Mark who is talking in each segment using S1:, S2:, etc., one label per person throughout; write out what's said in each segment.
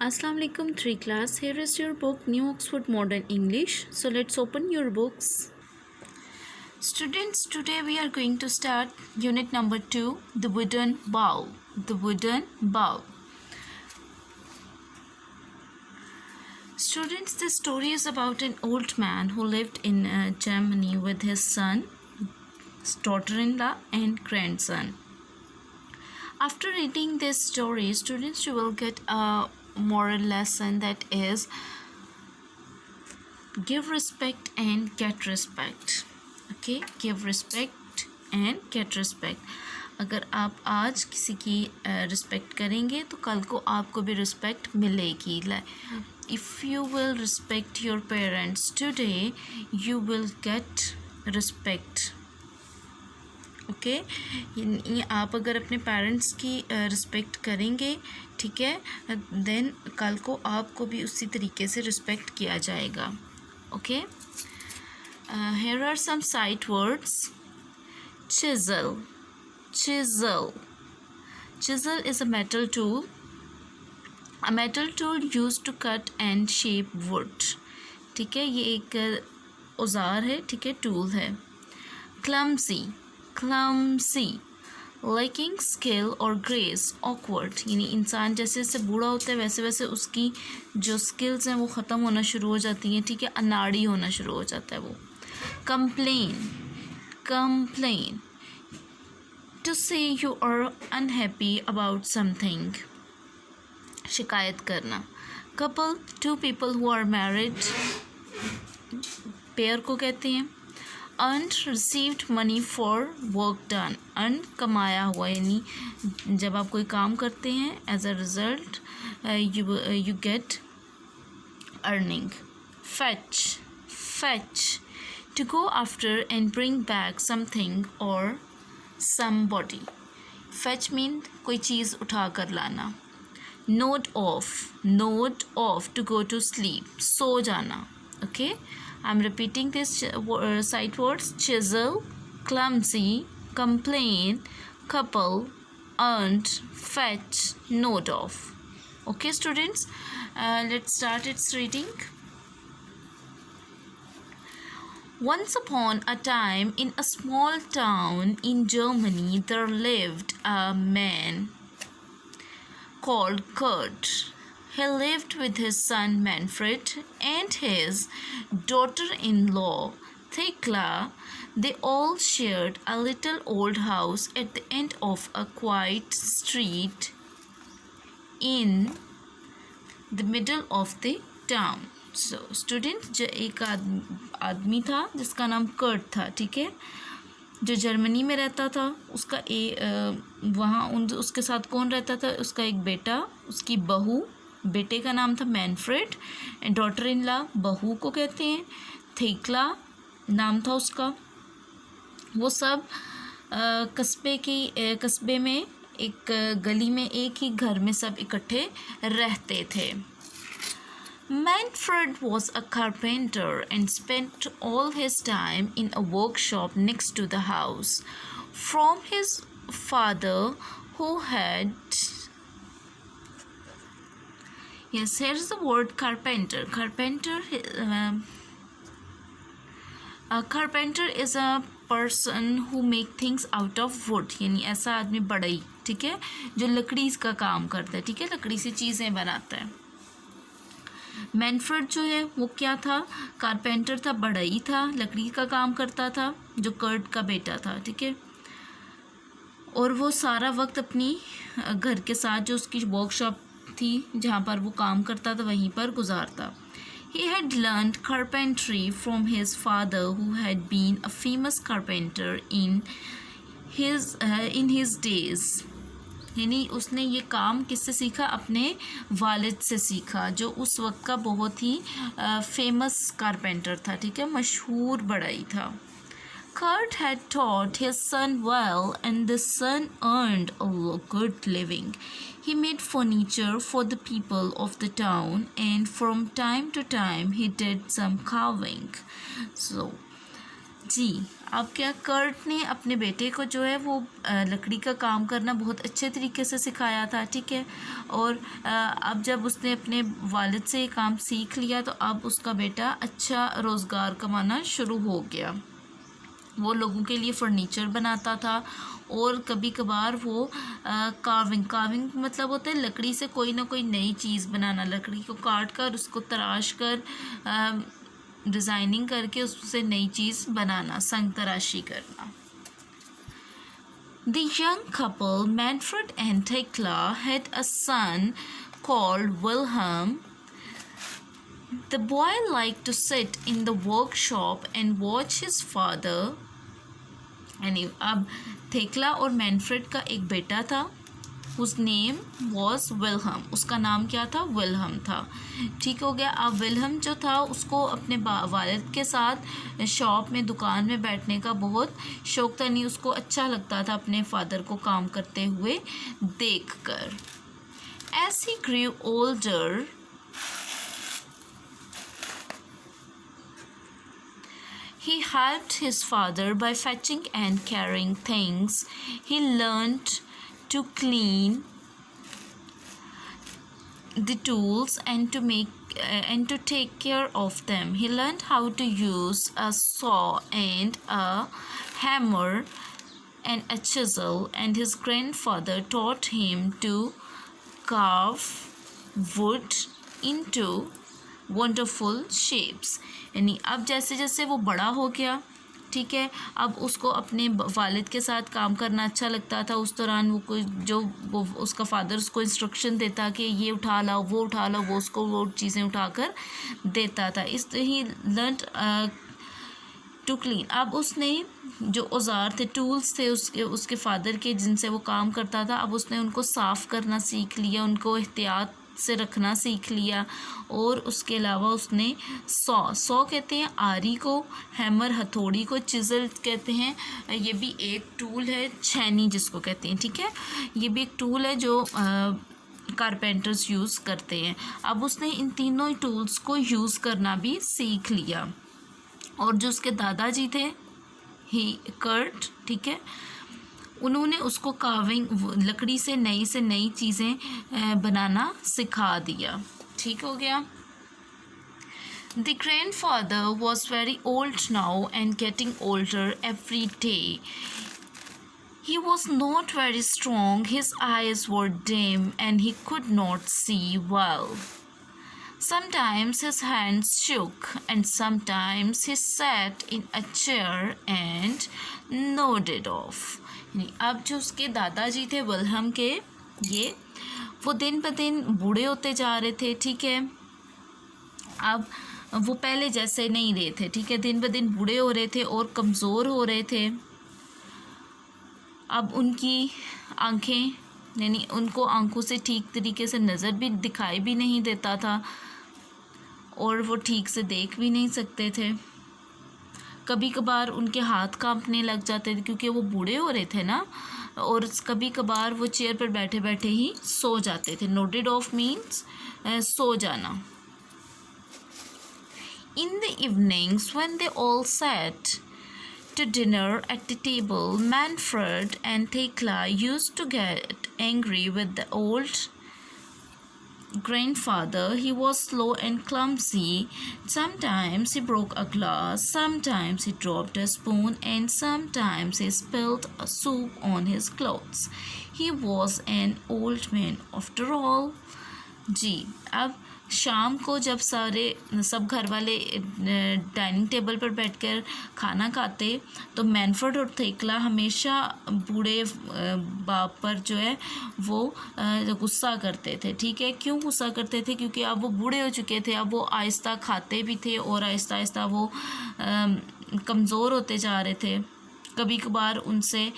S1: Assalamu alaikum 3 class. Here is your book New Oxford Modern English. So let's open your books. Students, today we are going to start unit number 2, the wooden bowl. The wooden bowl. Students, this story is about an old man who lived in Germany with his son, daughter-in-law and grandson. After reading this story, students, you will get a moral lesson, that is, give respect and get respect. Okay, give respect and get respect. अगर आप आज किसी की respect करेंगे तो कल को आपको भी रिस्पेक्ट मिलेगी. If you will respect your parents today, you will get respect. Okay, आप अगर अपने पेरेंट्स की रिस्पेक्ट करेंगे, ठीक है, देन कल को आपको भी उसी तरीके से रिस्पेक्ट किया जाएगा. Okay, here are some sight words. Chisel. Chisel. Chisel is a metal tool. A metal tool used to cut and shape wood. ठीक है, ये एक औजार है, ठीक है, टूल है. Clumsy. Clumsy. Lacking skill or grace. Awkward. यानी इंसान जैसे जैसे बूढ़ा होता है वैसे वैसे उसकी जो स्किल्स हैं वो ख़त्म होना शुरू हो जाती हैं, ठीक है, अनाड़ी होना शुरू हो जाता है वो. Complain. Complain. To say you are unhappy about something. शिकायत करना. Couple. Two people who are married. Pair को कहते हैं. Earned, received money for work done. Earn, कमाया हुआ, यानी जब आप कोई काम करते हैं as a result you get earning. Fetch. Fetch. To go after and bring back something or somebody. Fetch mean कोई चीज़ उठा कर लाना. Nod off. Nod off. To go to sleep. सो जाना. Okay. I'm repeating this sight words: chisel, clumsy, complain, couple, earned, fetch, nod off. Okay, students, let's start its reading. Once upon a time, in a small town in Germany, there lived a man called Kurt. He lived with his son Manfred and his daughter-in-law Thekla. They all shared a little old house at the end of a quiet street in the middle of the town. So, student, जो एक आदमी था जिसका नाम Kurt था, ठीक है, जो जर्मनी में रहता था. उसका वहाँ उसके साथ कौन रहता था? उसका एक बेटा, उसकी बहू. बेटे का नाम था Manfred and daughter in law बहू को कहते हैं. थेक्ला नाम था उसका. वो सब कस्बे में एक गली में एक ही घर में सब इकट्ठे रहते थे. Manfred was a carpenter and spent all his time in a workshop next to the house. From his father, who had Yes, here's the word carpenter. Carpenter is a person who make things out of wood. यानी ऐसा आदमी बढ़ई, ठीक है, जो लकड़ी का काम करता है, ठीक है, लकड़ी से चीज़ें बनाता है. मैनफ्रेड जो है वो क्या था? कारपेंटर था, बढ़ई था, लकड़ी का काम करता था, जो कर्ट का बेटा था, ठीक है. और वो सारा वक्त अपनी घर के साथ जो उसकी वर्कशॉप थी जहाँ पर वो काम करता था वहीं पर गुजारता. He had learned carpentry from his father, who had been a famous carpenter in his days. यानी उसने ये काम किससे सीखा? अपने वालिद से सीखा, जो उस वक्त का बहुत ही फेमस कारपेंटर था, ठीक है, मशहूर बढ़ई था. Kurt had taught his son well, and the son earned a good living. He made furniture for the people of the town, and from time to time he did some carving. So, जी अब क्या, Kurt ने अपने बेटे को जो है वो लकड़ी का काम करना बहुत अच्छे तरीके से सिखाया था, ठीक है। और अब जब उसने अपने वालिद से ये काम सीख लिया तो अब उसका बेटा अच्छा रोज़गार कमाना शुरू हो गया। वो लोगों के लिए फ़र्नीचर बनाता था और कभी कभार वो कार्विंग मतलब होता है लकड़ी से कोई ना कोई नई चीज़ बनाना, लकड़ी को काट कर उसको तराश कर डिज़ाइनिंग करके उससे नई चीज़ बनाना, संग तराशी करना। The young couple, Manfred and Thekla, had a son called Wilhelm. The boy liked to sit in the workshop and watch his father. यानी अब थेकला और मैनफ्रेड का एक बेटा था, whose name was Wilhelm, उसका नाम क्या था, विल्हम था, ठीक हो गया। अब विल्हम जो था उसको अपने वालिद के साथ शॉप में, दुकान में बैठने का बहुत शौक था, नहीं उसको अच्छा लगता था अपने फादर को काम करते हुए देखकर। As he grew older, he helped his father by fetching and carrying things. He learned to clean the tools and to take care of them. He learned how to use a saw and a hammer and a chisel, and his grandfather taught him to carve wood into wonderful shapes. यानी अब जैसे जैसे वो बड़ा हो गया, ठीक है, अब उसको अपने वालिद के साथ काम करना अच्छा लगता था। उस दौरान वो उसका फादर उसको इंस्ट्रक्शन देता कि ये उठा लाओ, वो उठा लाओ, वो उसको वो चीज़ें उठाकर देता था। इस ही लर्नड टू क्लीन। अब उसने जो औज़ार थे, टूल्स थे उसके फादर के जिनसे वो काम करता था, अब उसने उनको साफ़ करना सीख लिया, उनको एहतियात से रखना सीख लिया। और उसके अलावा उसने सौ कहते हैं आरी को, हैमर हथौड़ी को, चिज़ल कहते हैं, ये भी एक टूल है, छेनी जिसको कहते हैं, ठीक है, ये भी एक टूल है जो कारपेंटर्स यूज़ करते हैं। अब उसने इन तीनों टूल्स को यूज़ करना भी सीख लिया। और जो उसके दादाजी थे कर्ट, ठीक है, उन्होंने उसको कार्विंग, लकड़ी से नई चीज़ें बनाना सिखा दिया, ठीक हो गया। The grandfather was very old now and getting older every day. He was not very strong, his eyes were dim and he could not see well. Sometimes his hands shook and sometimes he sat in a chair and nodded off. अब जो उसके दादाजी थे Wilhelm के, वो दिन ब दिन बूढ़े होते जा रहे थे, ठीक है। अब वो पहले जैसे नहीं रहे थे, ठीक है, दिन ब दिन बूढ़े हो रहे थे और कमज़ोर हो रहे थे। अब उनकी आँखें, यानी उनको आँखों से ठीक तरीके से नज़र भी दिखाई भी नहीं देता था और वो ठीक से देख भी नहीं सकते थे। कभी कभार उनके हाथ कांपने लग जाते थे क्योंकि वो बूढ़े हो रहे थे ना, और कभी कभार वो चेयर पर बैठे बैठे ही सो जाते थे। नोटेड ऑफ मीन्स सो जाना। In the evenings when they all sat to dinner at the table, Manfred and Thekla used to get angry with the old grandfather. He was slow and clumsy. Sometimes he broke a glass, sometimes he dropped a spoon, and sometimes he spilled a soup on his clothes. He was an old man after all. जी, अब शाम को जब सब घर वाले dining table पर बैठकर खाना खाते तो मैनफर्ड और थेकला हमेशा बूढ़े बाप पर जो है वो गुस्सा करते थे, ठीक है। क्यों गुस्सा करते थे? क्योंकि अब वो बूढ़े हो चुके थे, अब वो आहिस्ता खाते भी थे और आहिस्ता आहिस्ता वो कमज़ोर होते जा रहे थे। कभी कभार उनसे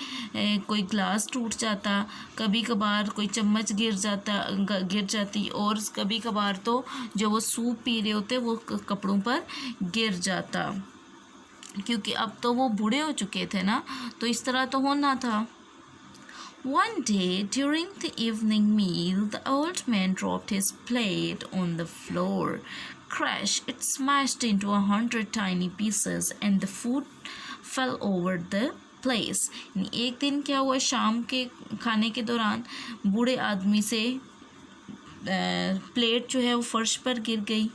S1: कोई ग्लास टूट जाता, कभी कभार कोई चम्मच गिर जाती और कभी कभार तो जो वो सूप पी रहे होते वो कपड़ों पर गिर जाता, क्योंकि अब तो वो बूढ़े हो चुके थे ना, तो इस तरह तो होना था। One day during the evening meal, the old man dropped his plate on the floor. Crash! It smashed into 100 tiny pieces, and the food fell over the place. एक दिन क्या हुआ, शाम के खाने के दौरान बूढ़े आदमी से प्लेट जो है वो फर्श पर गिर गई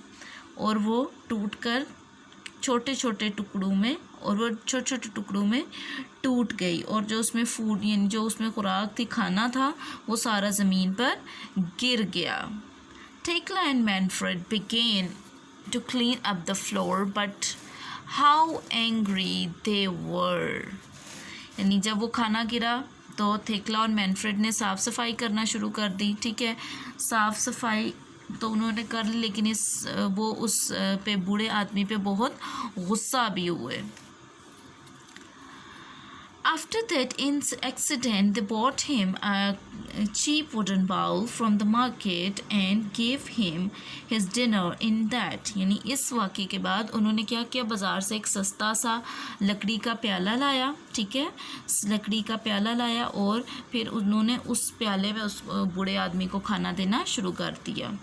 S1: और वो टूटकर छोटे छोटे टुकड़ों में टूट गई, और जो उसमें फूड यानी जो उसमें खुराक थी, खाना था, वो सारा ज़मीन पर गिर गया. Tekla and Manfred began to clean up the floor, but how angry they were. यानी जब वो खाना गिरा तो थेकला और मैनफ्रेड ने साफ़ सफाई करना शुरू कर दी. ठीक है, साफ़ सफाई तो उन्होंने कर ली, लेकिन वो उस पे बूढ़े आदमी पे बहुत गुस्सा भी हुए. After that accident, they bought him a cheap wooden bowl from the market and gave him his dinner in that. यानी इस वाक़े के बाद उन्होंने क्या किया, बाज़ार से एक सस्ता सा लकड़ी का प्याला लाया. ठीक है, लकड़ी का प्याला लाया और फिर उन्होंने उस प्याले में उस बूढ़े आदमी को खाना देना शुरू कर दिया.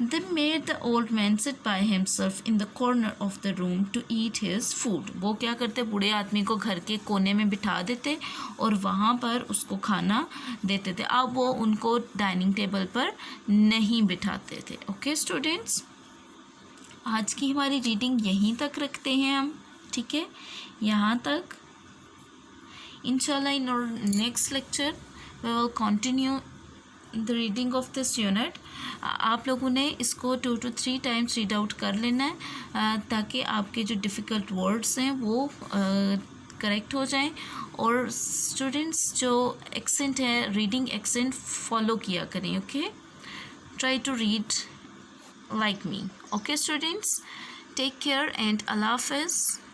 S1: They made the old man sit by himself in the corner of the room to eat his food. वो क्या करते, बूढ़े आदमी को घर के कोने में बिठा देते और वहाँ पर उसको खाना देते थे. अब वो उनको डाइनिंग टेबल पर नहीं बिठाते थे. ओके स्टूडेंट्स, आज की हमारी रीडिंग यहीं तक रखते हैं हम. ठीक है, यहाँ तक. इंशाल्लाह in our next lecture we will continue the reading of this unit. आप लोगों ने इसको 2 to 3 टाइम्स रीड आउट कर लेना है ताकि आपके जो डिफ़िकल्ट वर्ड्स हैं वो करेक्ट हो जाएं. और स्टूडेंट्स जो एक्सेंट है, रीडिंग एक्सेंट फॉलो किया करें. Okay, try to read like me. Okay students, take care and अल्लाह हाफ़िज़.